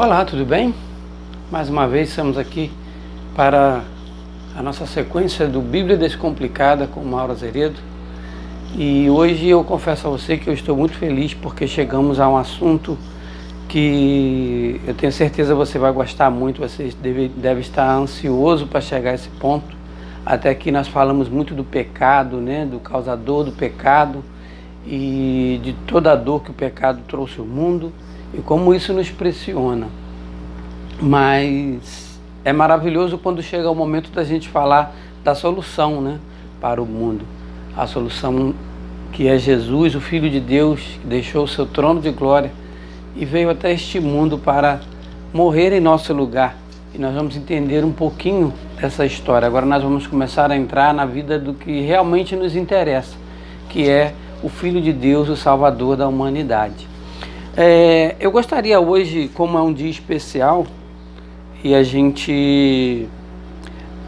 Olá, tudo bem? Mais uma vez estamos aqui para a nossa sequência do Bíblia Descomplicada com Mauro Azeredo. E hoje eu confesso a você que eu estou muito feliz porque chegamos a um assunto que eu tenho certeza você vai gostar muito, você deve estar ansioso para chegar a esse ponto. Até aqui nós falamos muito do pecado, né? Do causador do pecado e de toda a dor que o pecado trouxe ao mundo e como isso nos pressiona. Mas é maravilhoso quando chega o momento da gente falar da solução, né, para o mundo. A solução que é Jesus, o Filho de Deus, que deixou o seu trono de glória e veio até este mundo para morrer em nosso lugar. E nós vamos entender um pouquinho dessa história. Agora nós vamos começar a entrar na vida do que realmente nos interessa, que é o Filho de Deus, o Salvador da humanidade. Eu gostaria hoje, como é um dia especial, e a gente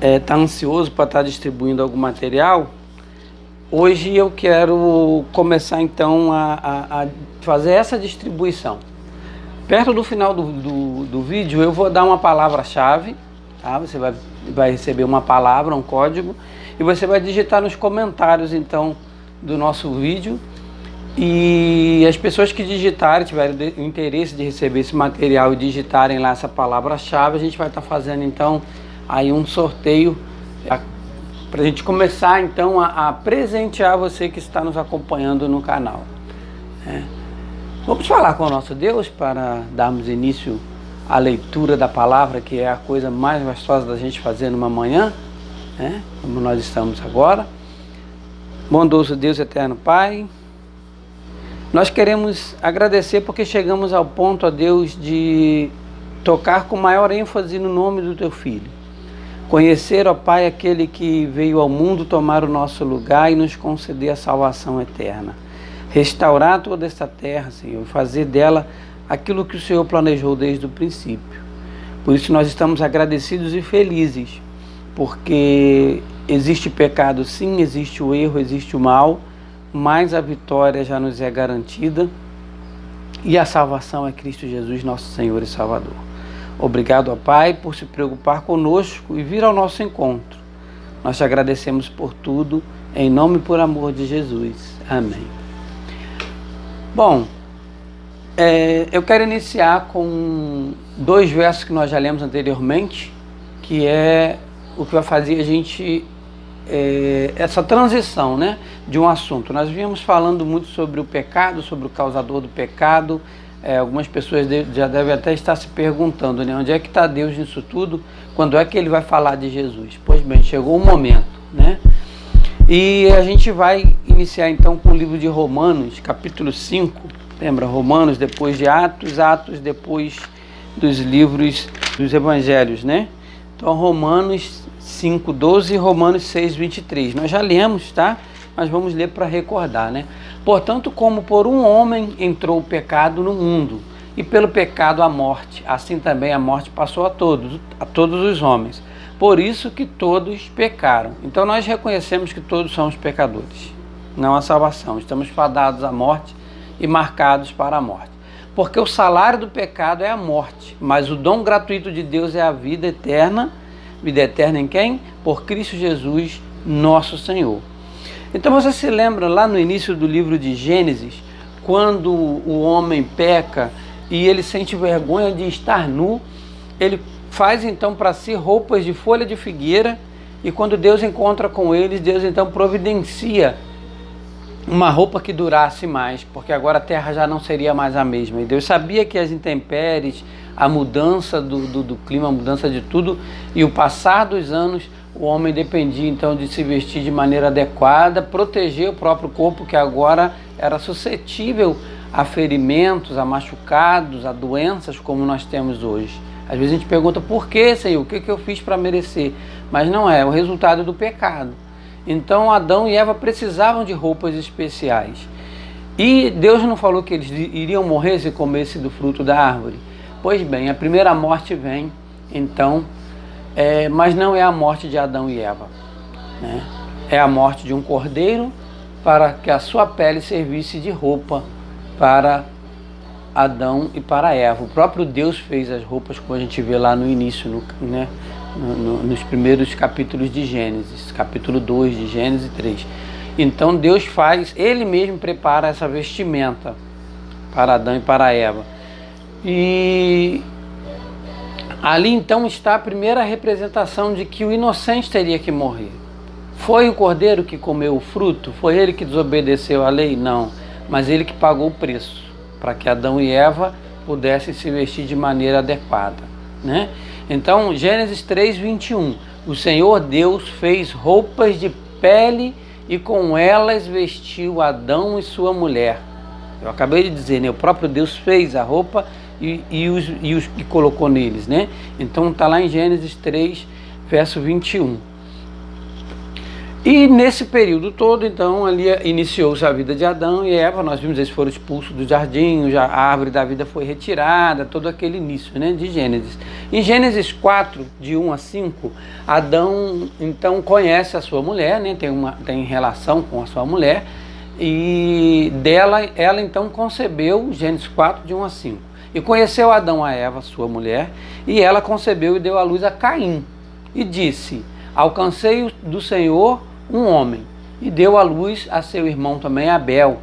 está ansioso para estar distribuindo algum material, hoje eu quero começar então a fazer essa distribuição. Perto do final do vídeo eu vou dar uma palavra-chave, tá? Você vai receber uma palavra, um código, e você vai digitar nos comentários então do nosso vídeo. E as pessoas que digitarem, tiverem o interesse de receber esse material e digitarem lá essa palavra-chave, a gente vai estar fazendo então aí um sorteio para a gente começar então a presentear você que está nos acompanhando no canal. Vamos falar com o nosso Deus para darmos início à leitura da palavra, que é a coisa mais gostosa da gente fazer numa manhã, né? Como nós estamos agora. Bondoso Deus eterno Pai, nós queremos agradecer porque chegamos ao ponto, ó Deus, de tocar com maior ênfase no nome do Teu Filho. Conhecer, ó Pai, aquele que veio ao mundo tomar o nosso lugar e nos conceder a salvação eterna. Restaurar toda esta terra, Senhor, e fazer dela aquilo que o Senhor planejou desde o princípio. Por isso nós estamos agradecidos e felizes, porque existe pecado sim, existe o erro, existe o mal, mas a vitória já nos é garantida e a salvação é Cristo Jesus, nosso Senhor e Salvador. Obrigado, ó Pai, por se preocupar conosco e vir ao nosso encontro. Nós te agradecemos por tudo, em nome e por amor de Jesus. Amém. Bom, eu quero iniciar com dois versos que nós já lemos anteriormente, que é o que vai fazer a gente essa transição, né, de um assunto. Nós vínhamos falando muito sobre o pecado, sobre o causador do pecado. Algumas pessoas já devem até estar se perguntando, né, onde é que está Deus nisso tudo? Quando é que ele vai falar de Jesus? Pois bem, chegou o momento, né? E a gente vai iniciar então com o livro de Romanos, capítulo 5. Lembra? Romanos depois de Atos, Atos depois dos livros dos evangelhos, né? Então Romanos 5:12 e Romanos 6:23. Nós já lemos, tá? Mas vamos ler para recordar, né? Portanto, como por um homem entrou o pecado no mundo, e pelo pecado a morte, assim também a morte passou a todos os homens. Por isso que todos pecaram. Então nós reconhecemos que todos somos pecadores, não há salvação. Estamos fadados à morte e marcados para a morte. Porque o salário do pecado é a morte, mas o dom gratuito de Deus é a vida eterna. Vida eterna em quem? Por Cristo Jesus, nosso Senhor. Então você se lembra lá no início do livro de Gênesis, quando o homem peca e ele sente vergonha de estar nu, ele faz então para si roupas de folha de figueira, e quando Deus encontra com eles, Deus então providencia uma roupa que durasse mais, porque agora a terra já não seria mais a mesma. E Deus sabia que as intempéries, a mudança do clima, a mudança de tudo, e o passar dos anos, o homem dependia então de se vestir de maneira adequada, proteger o próprio corpo, que agora era suscetível a ferimentos, a machucados, a doenças como nós temos hoje. Às vezes a gente pergunta, por que, Senhor? O que eu fiz para merecer? Mas não é, o resultado do pecado. Então Adão e Eva precisavam de roupas especiais. E Deus não falou que eles iriam morrer se comessem do fruto da árvore? Pois bem, a primeira morte vem, então, mas não é a morte de Adão e Eva, né? É a morte de um cordeiro para que a sua pele servisse de roupa para Adão e para Eva. O próprio Deus fez as roupas, como a gente vê lá no início, né? Nos primeiros capítulos de Gênesis, capítulo 2 de Gênesis 3. Então Deus faz, Ele mesmo prepara essa vestimenta para Adão e para Eva. E ali então está a primeira representação de que o inocente teria que morrer. Foi o cordeiro que comeu o fruto? Foi ele que desobedeceu à lei? Não, mas ele que pagou o preço para que Adão e Eva pudessem se vestir de maneira adequada, né? Então, Gênesis 3:21, o Senhor Deus fez roupas de pele e com elas vestiu Adão e sua mulher. Eu acabei de dizer, né? O próprio Deus fez a roupa e os que colocou neles, né? Então está lá em Gênesis 3, verso 21. E nesse período todo, então, ali iniciou-se a vida de Adão e Eva. Nós vimos, eles foram expulsos do jardim, a árvore da vida foi retirada, todo aquele início, né, de Gênesis. Em Gênesis 4, de 1 a 5, Adão, então, conhece a sua mulher, né, tem relação com a sua mulher, e ela, então, concebeu, Gênesis 4, de 1 a 5. E conheceu Adão a Eva, sua mulher, e ela concebeu e deu à luz a Caim. E disse, alcancei do Senhor um homem, e deu à luz a seu irmão também Abel.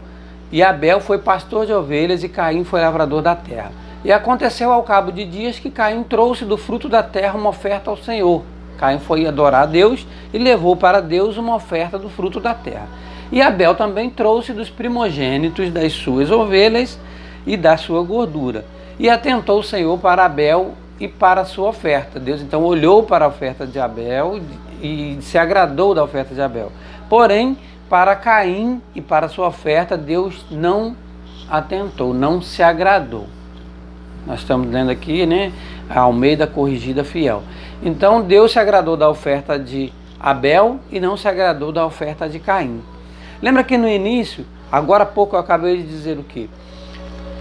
E Abel foi pastor de ovelhas e Caim foi lavrador da terra. E aconteceu ao cabo de dias que Caim trouxe do fruto da terra uma oferta ao Senhor. Caim foi adorar a Deus e levou para Deus uma oferta do fruto da terra. E Abel também trouxe dos primogênitos das suas ovelhas e da sua gordura. E atentou o Senhor para Abel e para a sua oferta. Deus então olhou para a oferta de Abel e se agradou da oferta de Abel. Porém, para Caim e para a sua oferta, Deus não atentou, não se agradou. Nós estamos lendo aqui, né, a Almeida Corrigida Fiel. Então, Deus se agradou da oferta de Abel e não se agradou da oferta de Caim. Lembra que no início, agora há pouco eu acabei de dizer o quê?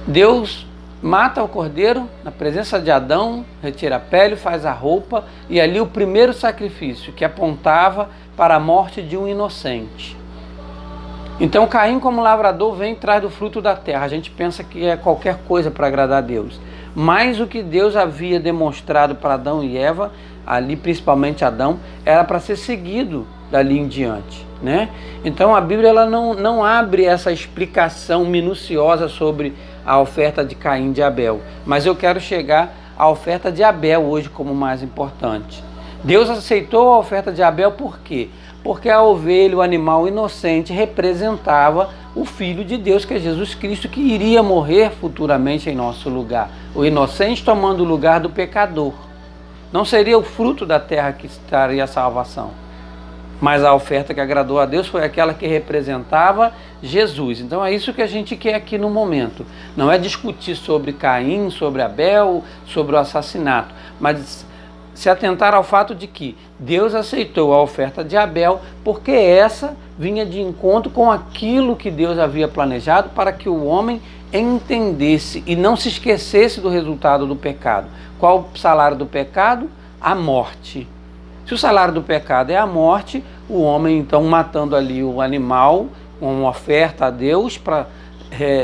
Deus mata o cordeiro na presença de Adão, retira a pele, faz a roupa, e ali o primeiro sacrifício que apontava para a morte de um inocente. Então Caim, como lavrador, vem atrás do fruto da terra. A gente pensa que é qualquer coisa para agradar a Deus. Mas o que Deus havia demonstrado para Adão e Eva, ali principalmente Adão, era para ser seguido dali em diante, né? Então a Bíblia ela não abre essa explicação minuciosa sobre a oferta de Caim e de Abel, mas eu quero chegar à oferta de Abel hoje como mais importante. Deus aceitou a oferta de Abel por quê? Porque a ovelha, o animal inocente, representava o Filho de Deus, que é Jesus Cristo, que iria morrer futuramente em nosso lugar. O inocente tomando o lugar do pecador. Não seria o fruto da terra que estaria a salvação, mas a oferta que agradou a Deus foi aquela que representava Jesus. Então é isso que a gente quer aqui no momento. Não é discutir sobre Caim, sobre Abel, sobre o assassinato, mas se atentar ao fato de que Deus aceitou a oferta de Abel porque essa vinha de encontro com aquilo que Deus havia planejado para que o homem entendesse e não se esquecesse do resultado do pecado. Qual o salário do pecado? A morte. Se o salário do pecado é a morte, o homem então matando ali o animal, uma oferta a Deus,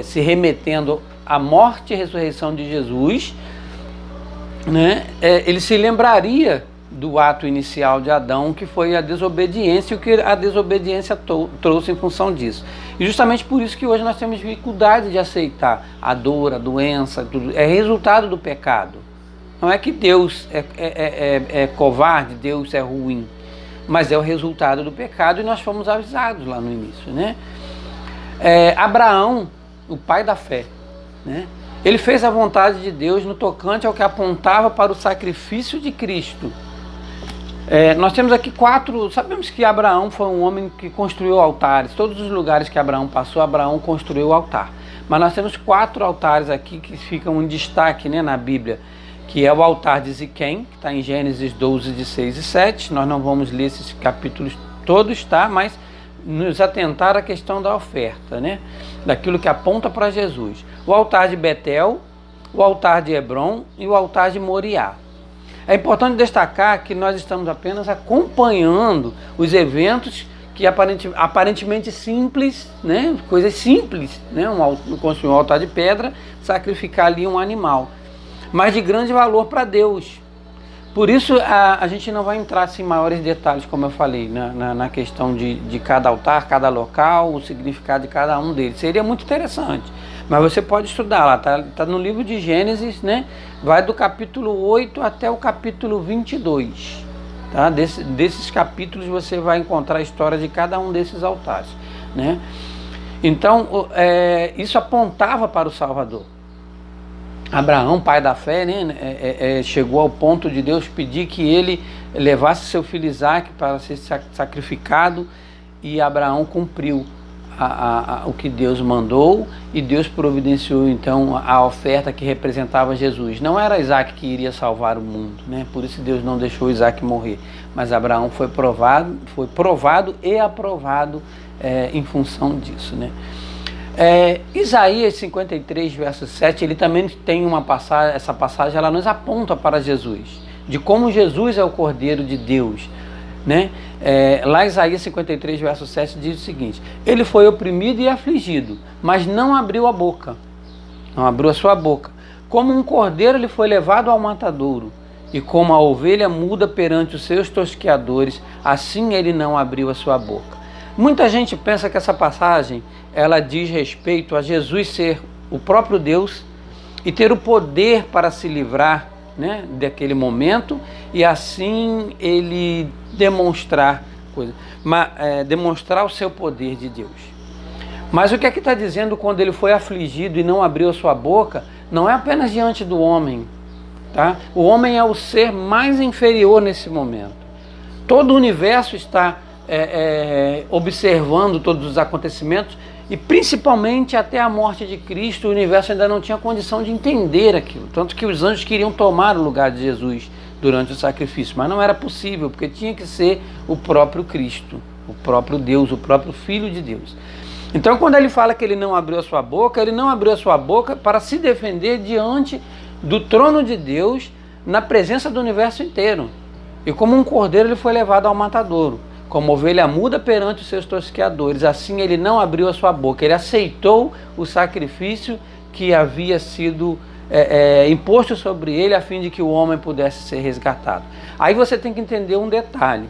se remetendo à morte e ressurreição de Jesus, né? Ele se lembraria do ato inicial de Adão, que foi a desobediência, e o que a desobediência trouxe em função disso. E justamente por isso que hoje nós temos dificuldade de aceitar a dor, a doença, tudo. É resultado do pecado. Não é que Deus é covarde, Deus é ruim, mas é o resultado do pecado, e nós fomos avisados lá no início, né? Abraão, o pai da fé, né? Ele fez a vontade de Deus no tocante ao que apontava para o sacrifício de Cristo. Nós temos aqui sabemos que Abraão foi um homem que construiu altares. Todos os lugares que Abraão passou, Abraão construiu altar. Mas nós temos 4 altares aqui que ficam em destaque, né, na Bíblia, que é o altar de Siquém, que está em Gênesis 12, de 6 e 7. Nós não vamos ler esses capítulos todos, tá? Mas nos atentar à questão da oferta, né? Daquilo que aponta para Jesus. O altar de Betel, o altar de Hebron e o altar de Moriá. É importante destacar que nós estamos apenas acompanhando os eventos que aparentemente simples, né? Coisas simples, né? Construir um altar de pedra, sacrificar ali um animal, mas de grande valor para Deus. Por isso a gente não vai entrar assim, em maiores detalhes, como eu falei, na questão de cada altar, cada local, o significado de cada um deles. Seria muito interessante, mas você pode estudar lá, tá no livro de Gênesis, né? Vai do capítulo 8 até o capítulo 22. Tá? Desses capítulos você vai encontrar a história de cada um desses altares, né? Então, isso apontava para o Salvador. Abraão, pai da fé, né, chegou ao ponto de Deus pedir que ele levasse seu filho Isaque para ser sacrificado, e Abraão cumpriu o que Deus mandou, e Deus providenciou então a oferta que representava Jesus. Não era Isaque que iria salvar o mundo, né? Por isso Deus não deixou Isaque morrer, mas Abraão foi provado e aprovado em função disso, né? Isaías 53, verso 7, ele também tem uma passagem, essa passagem ela nos aponta para Jesus, de como Jesus é o Cordeiro de Deus, né? Lá Isaías 53, verso 7 diz o seguinte: ele foi oprimido e afligido, mas não abriu a boca, não abriu a sua boca. Como um cordeiro ele foi levado ao matadouro, e como a ovelha muda perante os seus tosqueadores, assim ele não abriu a sua boca. Muita gente pensa que essa passagem ela diz respeito a Jesus ser o próprio Deus e ter o poder para se livrar, né, daquele momento, e assim ele demonstrar o seu poder de Deus. Mas o que é que está dizendo quando ele foi afligido e não abriu a sua boca? Não é apenas diante do homem, tá? O homem é o ser mais inferior nesse momento. Todo o universo está observando todos os acontecimentos, e principalmente até a morte de Cristo, o universo ainda não tinha condição de entender aquilo, tanto que os anjos queriam tomar o lugar de Jesus durante o sacrifício, mas não era possível, porque tinha que ser o próprio Cristo, o próprio Deus, o próprio Filho de Deus. Então quando ele fala que ele não abriu a sua boca, ele não abriu a sua boca para se defender diante do trono de Deus, na presença do universo inteiro. E como um cordeiro ele foi levado ao matadouro, como ovelha muda perante os seus tosqueadores, assim ele não abriu a sua boca, ele aceitou o sacrifício que havia sido imposto sobre ele, a fim de que o homem pudesse ser resgatado. Aí você tem que entender um detalhe: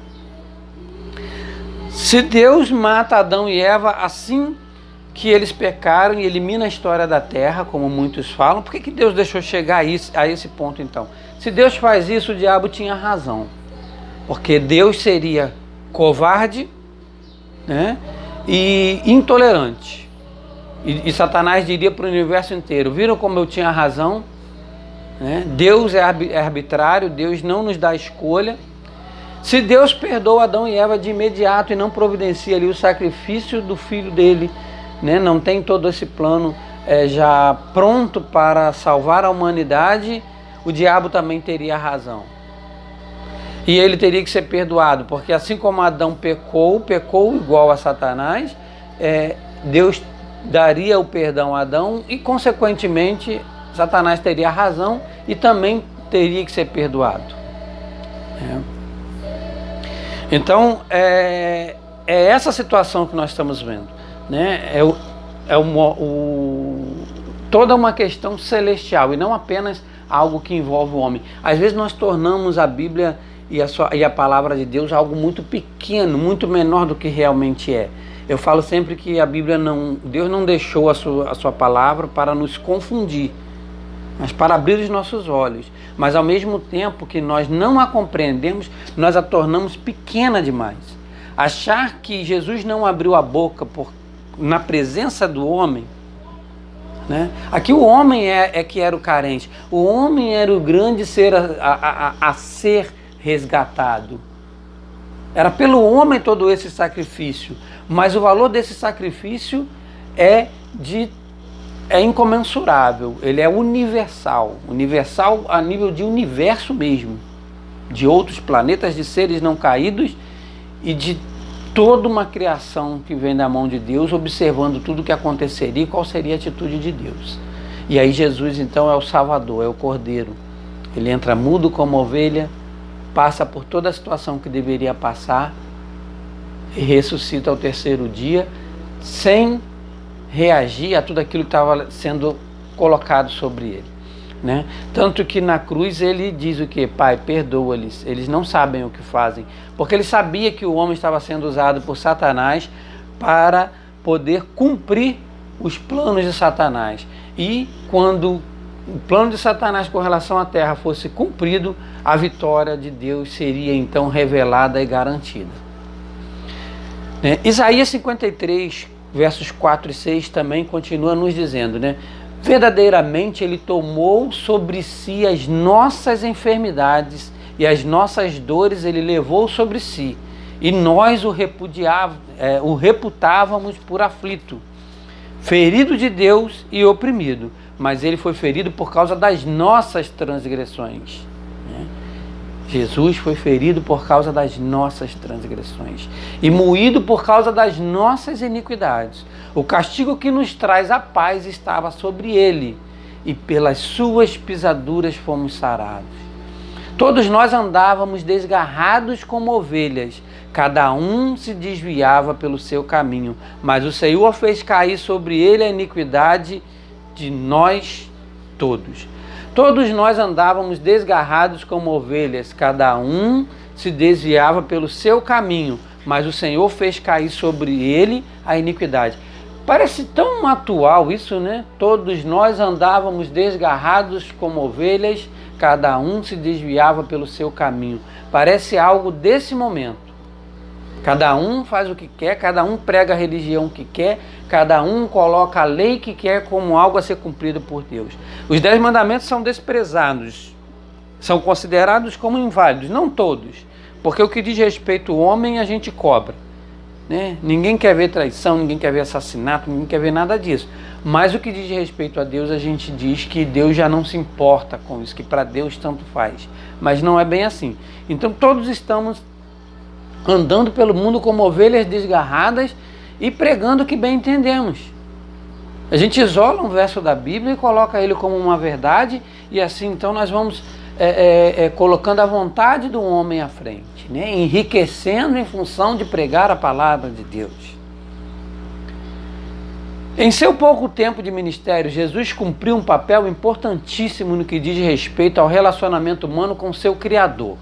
se Deus mata Adão e Eva assim que eles pecaram e elimina a história da terra, como muitos falam, por que Deus deixou chegar a esse ponto então? Se Deus faz isso, o diabo tinha razão, porque Deus seria covarde, né, e intolerante, e Satanás diria para o universo inteiro: viram como eu tinha razão, né? Deus é arbitrário, Deus não nos dá escolha. Se Deus perdoa Adão e Eva de imediato e não providencia ali o sacrifício do filho dele, né, não tem todo esse plano já pronto para salvar a humanidade, o diabo também teria razão. E ele teria que ser perdoado, porque assim como Adão pecou igual a Satanás, Deus daria o perdão a Adão e, consequentemente, Satanás teria razão e também teria que ser perdoado. Então, é essa situação que nós estamos vendo, né? Toda uma questão celestial e não apenas algo que envolve o homem. Às vezes nós tornamos a Bíblia e a palavra de Deus algo muito pequeno, muito menor do que realmente é. Eu falo sempre que a Bíblia Deus não deixou a sua palavra para nos confundir, mas para abrir os nossos olhos. Mas ao mesmo tempo que nós não a compreendemos, nós a tornamos pequena demais. Achar que Jesus não abriu a boca na presença do homem, né? Aqui o homem que era o carente, o homem era o grande ser a ser resgatado. Era pelo homem todo esse sacrifício, mas o valor desse sacrifício é incomensurável, ele é universal a nível de universo mesmo, de outros planetas, de seres não caídos e de toda uma criação que vem da mão de Deus, observando tudo o que aconteceria e qual seria a atitude de Deus. E aí Jesus então é o Salvador, é o Cordeiro. Ele entra mudo como ovelha, passa por toda a situação que deveria passar, e ressuscita ao terceiro dia, sem reagir a tudo aquilo que estava sendo colocado sobre ele, né? Tanto que na cruz ele diz o que? Pai, perdoa-lhes, eles não sabem o que fazem, porque ele sabia que o homem estava sendo usado por Satanás para poder cumprir os planos de Satanás. E quando o plano de Satanás com relação à terra fosse cumprido, a vitória de Deus seria então revelada e garantida. Isaías 53, versos 4 e 6 também continua nos dizendo, né? Verdadeiramente ele tomou sobre si as nossas enfermidades e as nossas dores ele levou sobre si, e nós o reputávamos por aflito, ferido de Deus e oprimido, mas ele foi ferido por causa das nossas transgressões. Jesus foi ferido por causa das nossas transgressões e moído por causa das nossas iniquidades. O castigo que nos traz a paz estava sobre ele, e pelas suas pisaduras fomos sarados. Todos nós andávamos desgarrados como ovelhas, cada um se desviava pelo seu caminho, mas o Senhor fez cair sobre ele a iniquidade de nós todos. Todos nós andávamos desgarrados como ovelhas, cada um se desviava pelo seu caminho, mas o Senhor fez cair sobre ele a iniquidade. Parece tão atual isso, né? Todos nós andávamos desgarrados como ovelhas, cada um se desviava pelo seu caminho. Parece algo desse momento. Cada um faz o que quer, cada um prega a religião que quer, cada um coloca a lei que quer como algo a ser cumprido por Deus. Os 10 mandamentos são desprezados, são considerados como inválidos, não todos, porque o que diz respeito ao homem a gente cobra, né? Ninguém quer ver traição, ninguém quer ver assassinato, ninguém quer ver nada disso. Mas o que diz respeito a Deus, a gente diz que Deus já não se importa com isso, que para Deus tanto faz. Mas não é bem assim. Então todos estamos andando pelo mundo como ovelhas desgarradas e pregando o que bem entendemos. A gente isola um verso da Bíblia e coloca ele como uma verdade, e assim então nós vamos colocando a vontade do homem à frente, né? Enriquecendo em função de pregar a palavra de Deus. Em seu pouco tempo de ministério, Jesus cumpriu um papel importantíssimo no que diz respeito ao relacionamento humano com seu Criador.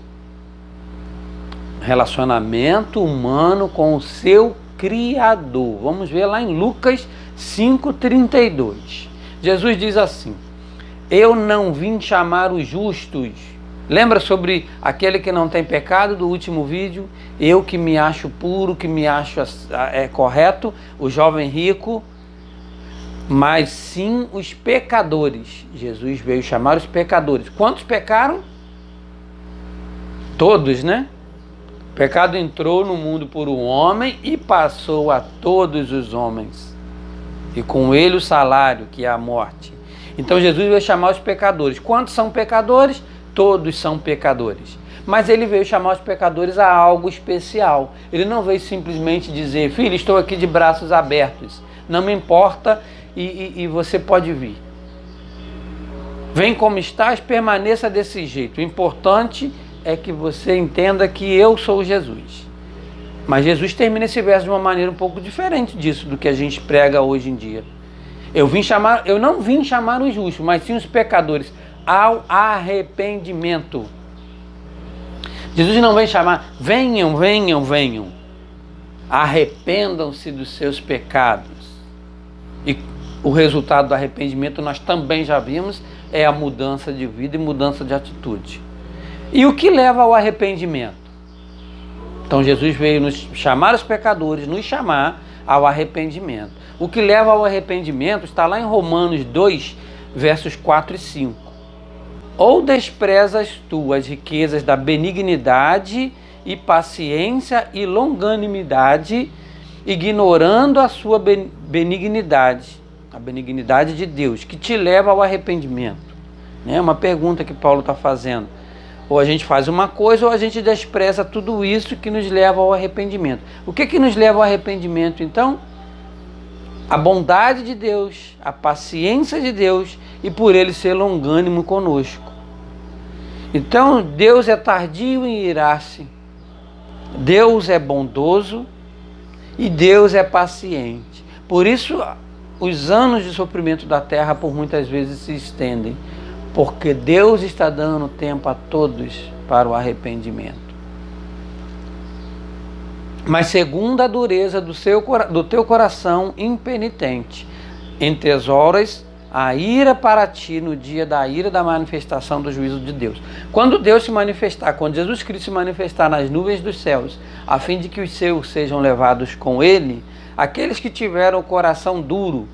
Relacionamento humano com o seu Criador. Vamos ver lá em Lucas 5,32. Jesus diz assim: eu não vim chamar os justos. Lembra sobre aquele que não tem pecado do último vídeo? Eu que me acho puro, que me acho correto, o jovem rico, mas sim os pecadores. Jesus veio chamar os pecadores. Quantos pecaram? Todos, né? O pecado entrou no mundo por um homem e passou a todos os homens. E com ele o salário, que é a morte. Então Jesus veio chamar os pecadores. Quantos são pecadores? Todos são pecadores. Mas ele veio chamar os pecadores a algo especial. Ele não veio simplesmente dizer: filho, estou aqui de braços abertos, não me importa e você pode vir. Vem como estás, permaneça desse jeito. O importante é que você entenda que eu sou Jesus. Mas Jesus termina esse verso de uma maneira um pouco diferente disso do que a gente prega hoje em dia. Eu não vim chamar os justos, mas sim os pecadores ao arrependimento. Jesus não vem chamar: venham, venham, venham, arrependam-se dos seus pecados. E o resultado do arrependimento nós também já vimos, é a mudança de vida e mudança de atitude. E o que leva ao arrependimento? Então Jesus veio nos chamar os pecadores, nos chamar ao arrependimento. O que leva ao arrependimento está lá em Romanos 2, versos 4 e 5. Ou desprezas tu as riquezas da benignidade e paciência e longanimidade, ignorando a sua benignidade, a benignidade de Deus, que te leva ao arrependimento. É uma pergunta que Paulo está fazendo. Ou a gente faz uma coisa, ou a gente despreza tudo isso que nos leva ao arrependimento. O que nos leva ao arrependimento, então? A bondade de Deus, a paciência de Deus e por Ele ser longânimo conosco. Então, Deus é tardio em irar-se. Deus é bondoso E Deus é paciente. Por isso, os anos de sofrimento da terra por muitas vezes se estendem, porque Deus está dando tempo a todos para o arrependimento. Mas segundo a dureza do teu coração impenitente, entesouras a ira para ti no dia da ira da manifestação do juízo de Deus. Quando Deus se manifestar, quando Jesus Cristo se manifestar nas nuvens dos céus, a fim de que os seus sejam levados com ele, aqueles que tiveram o coração duro,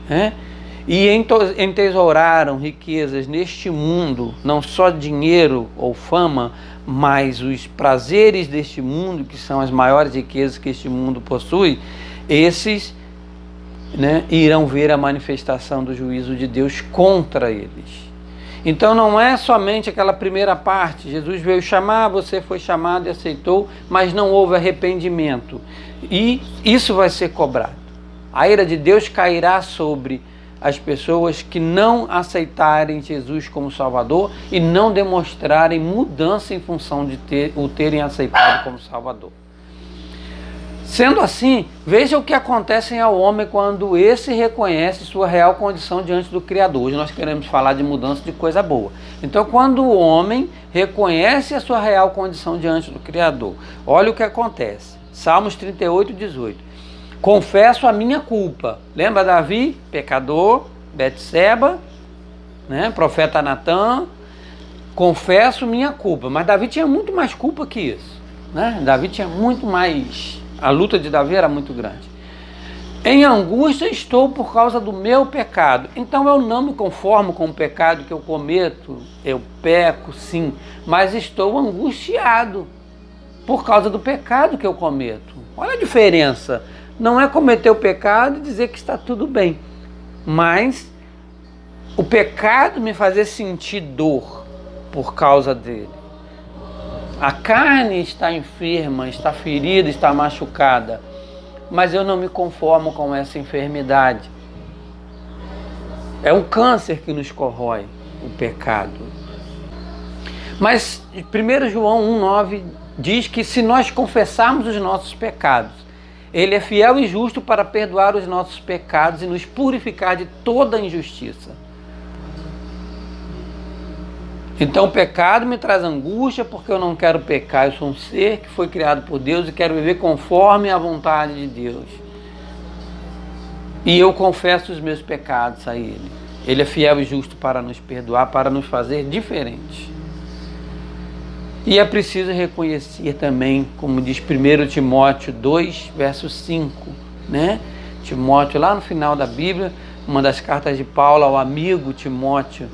né, e entesouraram riquezas neste mundo, não só dinheiro ou fama, mas os prazeres deste mundo, que são as maiores riquezas que este mundo possui, esses, né, irão ver a manifestação do juízo de Deus contra eles. Então não é somente aquela primeira parte, Jesus veio chamar, você foi chamado e aceitou, mas não houve arrependimento. E isso vai ser cobrado. A ira de Deus cairá sobre as pessoas que não aceitarem Jesus como Salvador e não demonstrarem mudança em função de o terem aceitado como Salvador. Sendo assim, veja o que acontece ao homem quando esse reconhece sua real condição diante do Criador. Hoje nós queremos falar de mudança de coisa boa. Então, quando o homem reconhece a sua real condição diante do Criador, olha o que acontece. Salmos 38, 18. Confesso a minha culpa. Lembra Davi? Pecador, Betseba, né? Profeta Natã. Confesso minha culpa. Mas Davi tinha muito mais culpa que isso, né? Davi tinha muito mais... A luta de Davi era muito grande. Em angústia estou por causa do meu pecado. Então eu não me conformo com o pecado que eu cometo. Eu peco, sim, mas estou angustiado por causa do pecado que eu cometo. Olha a diferença. Não é cometer o pecado e dizer que está tudo bem, mas o pecado me fazer sentir dor por causa dele. A carne está enferma, está ferida, está machucada, mas eu não me conformo com essa enfermidade. É um câncer que nos corrói, o pecado. Mas 1 João 1,9 diz que se nós confessarmos os nossos pecados, Ele é fiel e justo para perdoar os nossos pecados e nos purificar de toda injustiça. Então o pecado me traz angústia porque eu não quero pecar. Eu sou um ser que foi criado por Deus e quero viver conforme a vontade de Deus. E eu confesso os meus pecados a Ele. Ele é fiel e justo para nos perdoar, para nos fazer diferentes. E é preciso reconhecer também, como diz 1 Timóteo 2, verso 5, né? Timóteo, lá no final da Bíblia, uma das cartas de Paulo ao amigo Timóteo.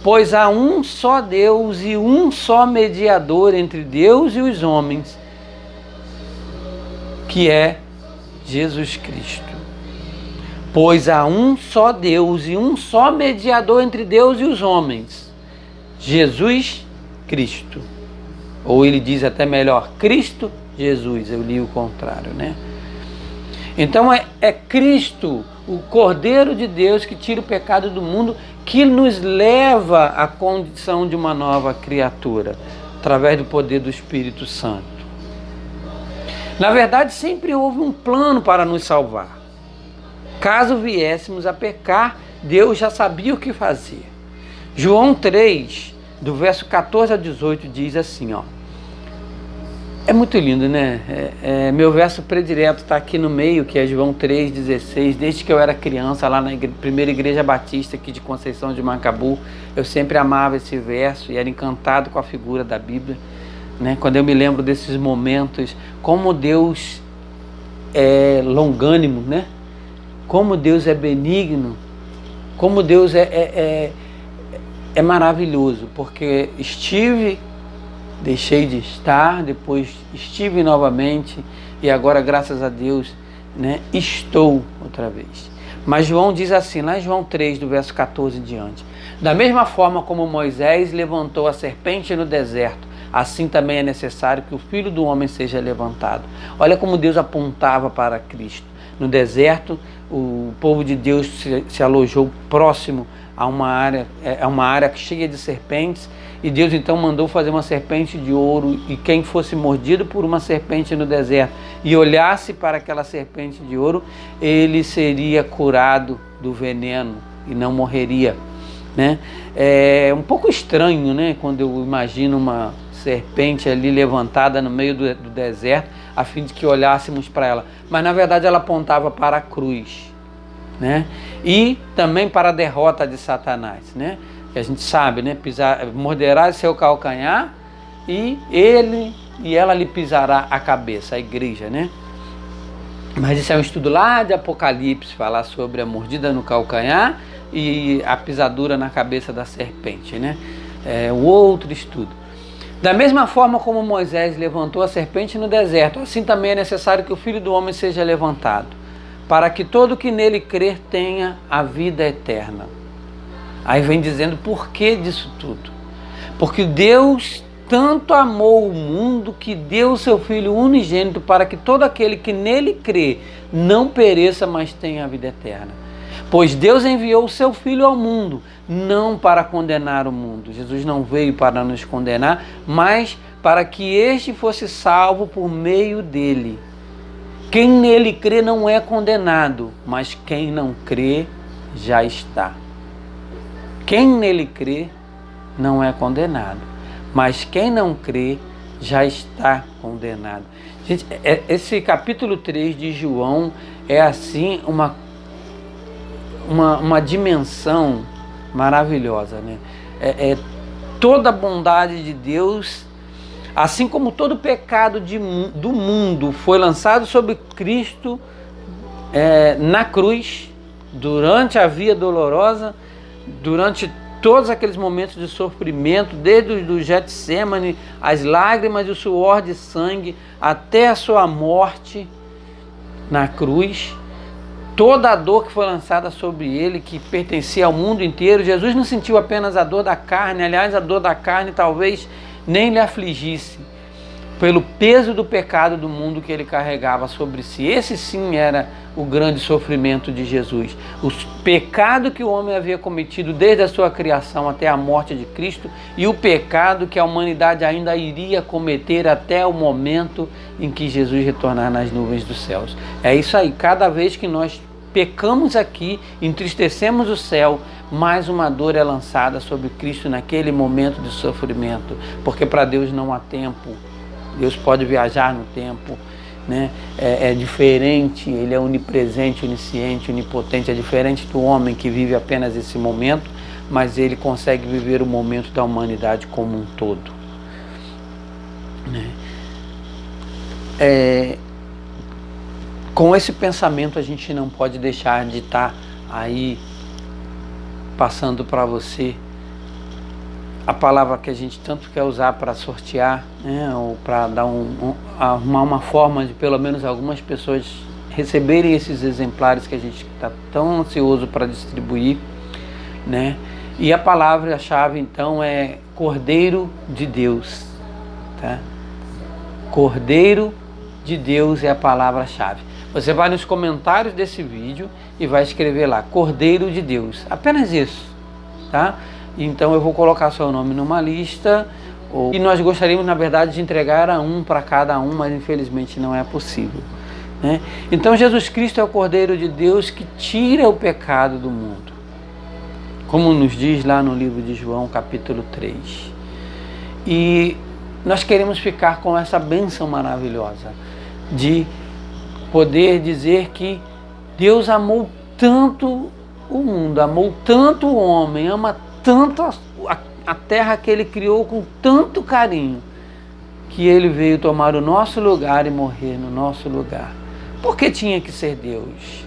Pois há um só Deus e um só mediador entre Deus e os homens, que é Jesus Cristo. Pois há um só Deus e um só mediador entre Deus e os homens, Jesus Cristo. Ou ele diz até melhor, Cristo Jesus, eu li o contrário, né? Então é Cristo, o Cordeiro de Deus que tira o pecado do mundo, que nos leva à condição de uma nova criatura, através do poder do Espírito Santo. Na verdade, sempre houve um plano para nos salvar. Caso viéssemos a pecar, Deus já sabia o que fazer. João 3, do verso 14 a 18, diz assim, ó. É muito lindo, né? Meu verso predileto está aqui no meio, que é João 3,16. Desde que eu era criança, lá na primeira igreja batista aqui de Conceição de Macabu, eu sempre amava esse verso e era encantado com a figura da Bíblia, né? Quando eu me lembro desses momentos, como Deus é longânimo, né? Como Deus é benigno, como Deus é maravilhoso, porque deixei de estar, depois estive novamente e agora, graças a Deus, né, estou outra vez. Mas João diz assim, lá em João 3, do verso 14 em diante: da mesma forma como Moisés levantou a serpente no deserto, assim também é necessário que o Filho do Homem seja levantado. Olha como Deus apontava para Cristo. No deserto, o povo de Deus se alojou próximo a uma área cheia de serpentes, e Deus então mandou fazer uma serpente de ouro, e quem fosse mordido por uma serpente no deserto e olhasse para aquela serpente de ouro, ele seria curado do veneno e não morreria, né? É um pouco estranho, né, quando eu imagino uma serpente ali levantada no meio do deserto, a fim de que olhássemos para ela. Mas na verdade ela apontava para a cruz, né? E também para a derrota de Satanás, né? Que a gente sabe, né? Morderá seu calcanhar e ela lhe pisará a cabeça, a igreja, né? Mas isso é um estudo lá de Apocalipse, falar sobre a mordida no calcanhar e a pisadura na cabeça da serpente, né? É um outro estudo. Da mesma forma como Moisés levantou a serpente no deserto, assim também é necessário que o Filho do Homem seja levantado, para que todo que nele crer tenha a vida eterna. Aí vem dizendo por que disso tudo. Porque Deus tanto amou o mundo que deu o seu Filho unigênito para que todo aquele que nele crê não pereça, mas tenha a vida eterna. Pois Deus enviou o seu Filho ao mundo, não para condenar o mundo. Jesus não veio para nos condenar, mas para que este fosse salvo por meio dele. Quem nele crê não é condenado, mas quem não crê já está. Quem nele crê não é condenado, mas quem não crê já está condenado. Gente, esse capítulo 3 de João é assim uma dimensão maravilhosa, né? Toda a bondade de Deus, assim como todo o pecado do mundo foi lançado sobre Cristo na cruz, durante a via dolorosa, durante todos aqueles momentos de sofrimento, desde o Getsêmani, as lágrimas e o suor de sangue, até a sua morte na cruz, toda a dor que foi lançada sobre ele, que pertencia ao mundo inteiro. Jesus não sentiu apenas a dor da carne, aliás, a dor da carne talvez nem lhe afligisse, pelo peso do pecado do mundo que ele carregava sobre si. Esse sim era o grande sofrimento de Jesus. O pecado que o homem havia cometido desde a sua criação até a morte de Cristo, e o pecado que a humanidade ainda iria cometer até o momento em que Jesus retornar nas nuvens dos céus. É isso aí, cada vez que nós pecamos aqui, entristecemos o céu, mais uma dor é lançada sobre Cristo naquele momento de sofrimento, porque para Deus não há tempo. Deus pode viajar no tempo, né? É diferente, ele é onipresente, onisciente, onipotente, é diferente do homem que vive apenas esse momento, mas ele consegue viver o momento da humanidade como um todo, né? Com esse pensamento a gente não pode deixar de estar aí passando para você a palavra que a gente tanto quer usar para sortear, né, ou para dar arrumar uma forma de pelo menos algumas pessoas receberem esses exemplares que a gente está tão ansioso para distribuir, né? E a palavra-chave então é Cordeiro de Deus, tá? Cordeiro de Deus é a palavra-chave. Você vai nos comentários desse vídeo e vai escrever lá, Cordeiro de Deus, apenas isso, tá? Então eu vou colocar seu nome numa lista, e nós gostaríamos, na verdade, de entregar um para cada um, mas infelizmente não é possível, né? Então Jesus Cristo é o Cordeiro de Deus que tira o pecado do mundo, como nos diz lá no livro de João, capítulo 3. E nós queremos ficar com essa bênção maravilhosa de poder dizer que Deus amou tanto o mundo, amou tanto o homem, ama tanto a terra que ele criou com tanto carinho, que ele veio tomar o nosso lugar e morrer no nosso lugar. Por que tinha que ser Deus?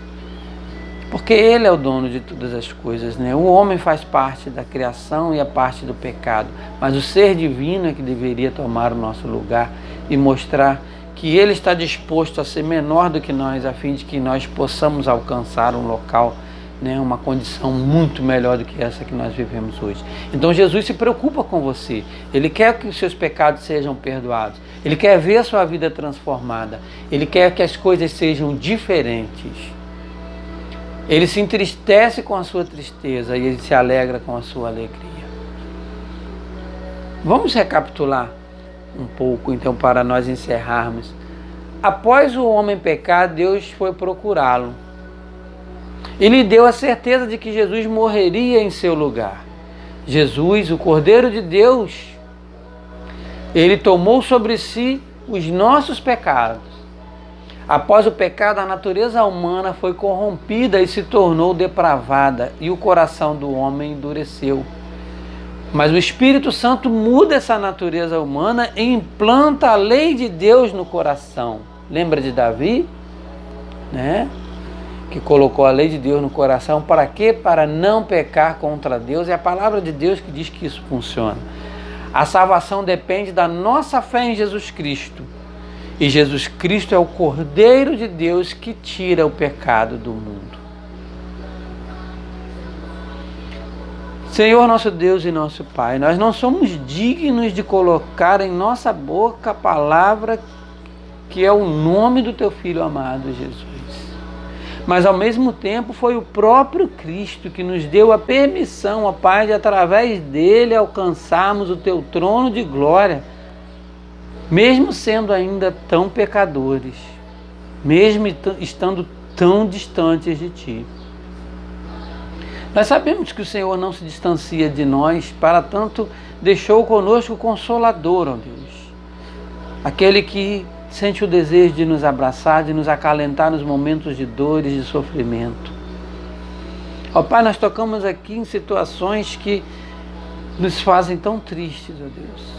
Porque ele é o dono de todas as coisas, né? O homem faz parte da criação e a parte do pecado, mas o ser divino é que deveria tomar o nosso lugar e mostrar que ele está disposto a ser menor do que nós, a fim de que nós possamos alcançar um local, né, uma condição muito melhor do que essa que nós vivemos hoje. Então Jesus se preocupa com você, ele quer que os seus pecados sejam perdoados, ele quer ver a sua vida transformada, ele quer que as coisas sejam diferentes. Ele se entristece com a sua tristeza e ele se alegra com a sua alegria. Vamos recapitular um pouco então para nós encerrarmos após o homem pecar, Deus foi procurá-lo. E lhe deu a certeza de que Jesus morreria em seu lugar. Jesus, o Cordeiro de Deus, ele tomou sobre si os nossos pecados. Após o pecado, a natureza humana foi corrompida e se tornou depravada, e o coração do homem endureceu. Mas o Espírito Santo muda essa natureza humana e implanta a lei de Deus no coração. Lembra de Davi? Né? Que colocou a lei de Deus no coração. Para quê? Para não pecar contra Deus. É a palavra de Deus que diz que isso funciona. A salvação depende da nossa fé em Jesus Cristo. E Jesus Cristo é o Cordeiro de Deus que tira o pecado do mundo. Senhor nosso Deus e nosso Pai, nós não somos dignos de colocar em nossa boca a palavra que é o nome do Teu Filho amado, Jesus. Mas ao mesmo tempo foi o próprio Cristo que nos deu a permissão, ó Pai, de através dele alcançarmos o Teu trono de glória, mesmo sendo ainda tão pecadores, mesmo estando tão distantes de Ti. Nós sabemos que o Senhor não se distancia de nós, para tanto deixou conosco o Consolador, ó Deus. Aquele que sente o desejo de nos abraçar, de nos acalentar nos momentos de dores, de sofrimento. Ó Pai, nós tocamos aqui em situações que nos fazem tão tristes, ó Deus.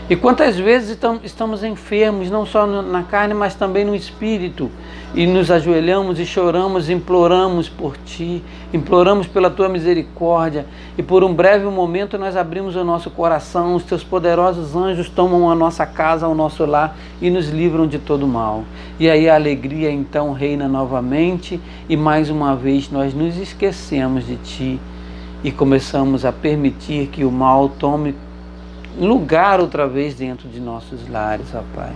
E quantas vezes estamos enfermos, não só na carne, mas também no espírito, e nos ajoelhamos e choramos, imploramos por Ti, imploramos pela Tua misericórdia, e por um breve momento nós abrimos o nosso coração, os Teus poderosos anjos tomam a nossa casa, o nosso lar, e nos livram de todo mal. E aí a alegria então reina novamente, e mais uma vez nós nos esquecemos de Ti, e começamos a permitir que o mal tome lugar outra vez dentro de nossos lares, ó Pai.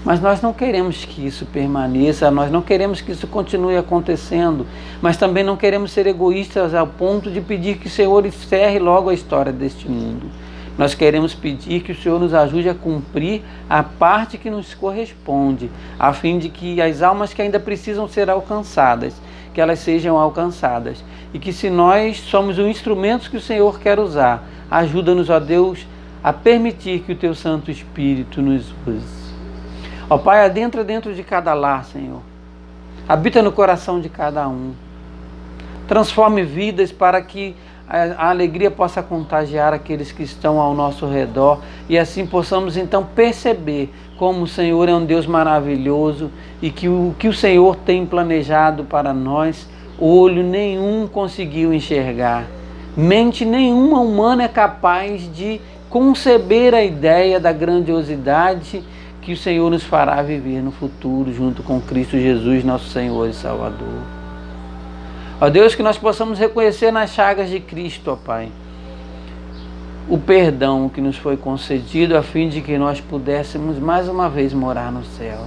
Mas nós não queremos que isso permaneça, nós não queremos que isso continue acontecendo, mas também não queremos ser egoístas ao ponto de pedir que o Senhor encerre logo a história deste mundo. Nós queremos pedir que o Senhor nos ajude a cumprir a parte que nos corresponde, a fim de que as almas que ainda precisam ser alcançadas, que elas sejam alcançadas. E que se nós somos os instrumentos que o Senhor quer usar, ajuda-nos, ó Deus, a permitir que o Teu Santo Espírito nos use. Ó Pai, adentra dentro de cada lar, Senhor. Habita no coração de cada um. Transforme vidas para que a alegria possa contagiar aqueles que estão ao nosso redor e assim possamos então perceber como o Senhor é um Deus maravilhoso e que o que o Senhor tem planejado para nós, olho nenhum conseguiu enxergar. Mente nenhuma humana é capaz de conceber a ideia da grandiosidade que o Senhor nos fará viver no futuro, junto com Cristo Jesus, nosso Senhor e Salvador. Ó Deus, que nós possamos reconhecer nas chagas de Cristo, ó Pai, o perdão que nos foi concedido a fim de que nós pudéssemos mais uma vez morar no céu.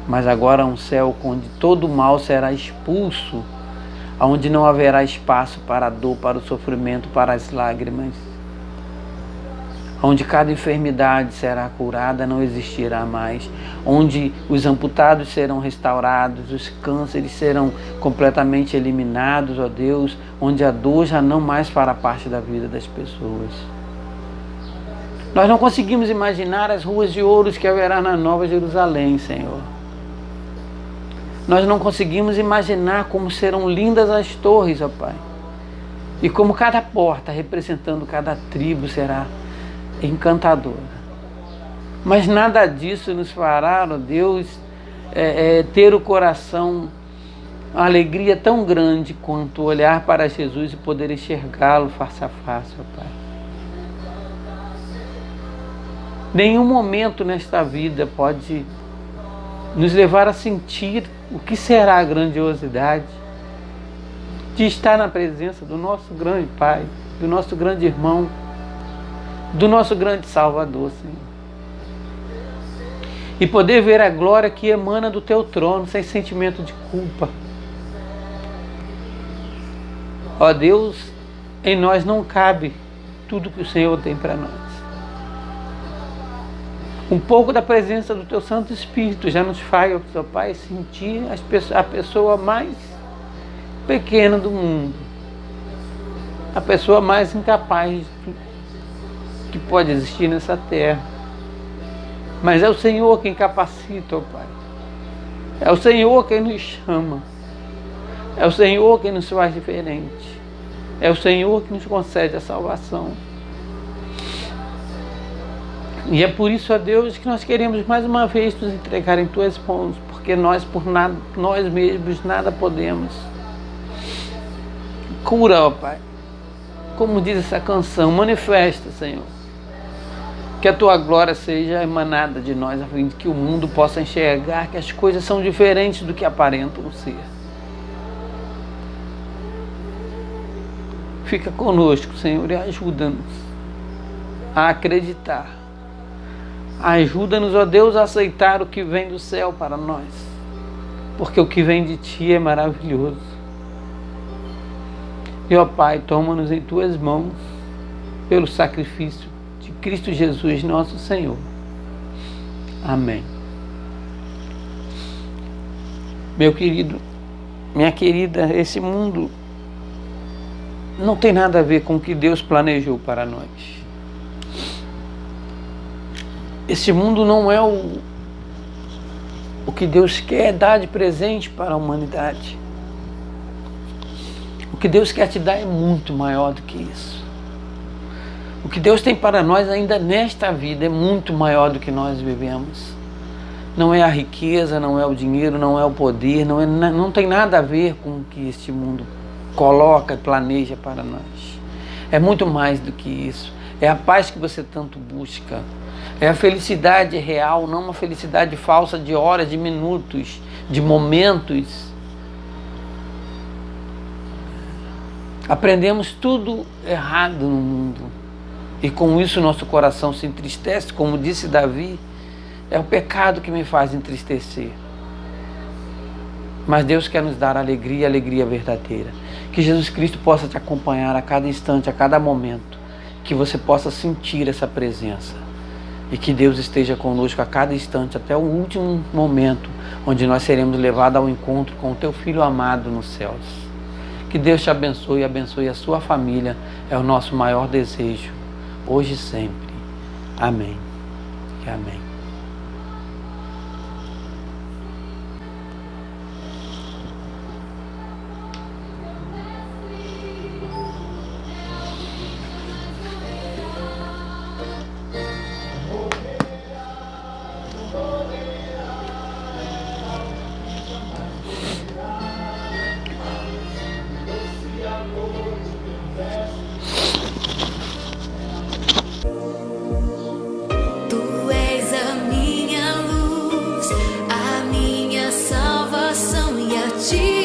Mas agora um céu onde todo o mal será expulso, onde não haverá espaço para a dor, para o sofrimento, para as lágrimas, onde cada enfermidade será curada, não existirá mais, onde os amputados serão restaurados, os cânceres serão completamente eliminados, ó Deus, onde a dor já não mais fará parte da vida das pessoas. Nós não conseguimos imaginar as ruas de ouros que haverá na Nova Jerusalém, Senhor. Nós não conseguimos imaginar como serão lindas as torres, ó Pai. E como cada porta, representando cada tribo, será encantadora. Mas nada disso nos fará, ó Deus, ter o coração, uma alegria tão grande quanto olhar para Jesus e poder enxergá-lo face a face, ó Pai. Nenhum momento nesta vida pode nos levar a sentir o que será a grandiosidade de estar na presença do nosso grande Pai, do nosso grande irmão, do nosso grande Salvador, Senhor. E poder ver a glória que emana do Teu trono, sem sentimento de culpa. Ó Deus, em nós não cabe tudo que o Senhor tem para nós. Um pouco da presença do Teu Santo Espírito já nos faz, ó Pai, sentir a pessoa mais pequena do mundo, a pessoa mais incapaz que pode existir nessa terra. Mas é o Senhor quem capacita, ó Pai. É o Senhor quem nos chama. É o Senhor quem nos faz diferente. É o Senhor que nos concede a salvação. E é por isso, ó Deus, que nós queremos mais uma vez nos entregar em Tuas mãos, porque nós por nada, nós mesmos nada podemos. Cura, ó Pai. Como diz essa canção, manifesta, Senhor. Que a Tua glória seja emanada de nós, a fim de que o mundo possa enxergar que as coisas são diferentes do que aparentam ser. Fica conosco, Senhor, e ajuda-nos a acreditar. Ajuda-nos, ó Deus, a aceitar o que vem do céu para nós, porque o que vem de Ti é maravilhoso. E, ó Pai, toma-nos em Tuas mãos pelo sacrifício de Cristo Jesus, nosso Senhor. Amém. Meu querido, minha querida, esse mundo não tem nada a ver com o que Deus planejou para nós. Esse mundo não é o que Deus quer dar de presente para a humanidade. O que Deus quer te dar é muito maior do que isso. O que Deus tem para nós ainda nesta vida é muito maior do que nós vivemos. Não é a riqueza, não é o dinheiro, não é o poder, não tem nada a ver com o que este mundo coloca e planeja para nós. É muito mais do que isso. É a paz que você tanto busca. É a felicidade real, não uma felicidade falsa de horas, de minutos, de momentos. Aprendemos tudo errado no mundo. E com isso nosso coração se entristece, como disse Davi, é o pecado que me faz entristecer. Mas Deus quer nos dar alegria, alegria verdadeira. Que Jesus Cristo possa te acompanhar a cada instante, a cada momento. Que você possa sentir essa presença. E que Deus esteja conosco a cada instante, até o último momento, onde nós seremos levados ao encontro com o Teu Filho amado nos céus. Que Deus te abençoe e abençoe a sua família. É o nosso maior desejo, hoje e sempre. Amém e amém. Tu és a minha luz, a minha salvação, e a Ti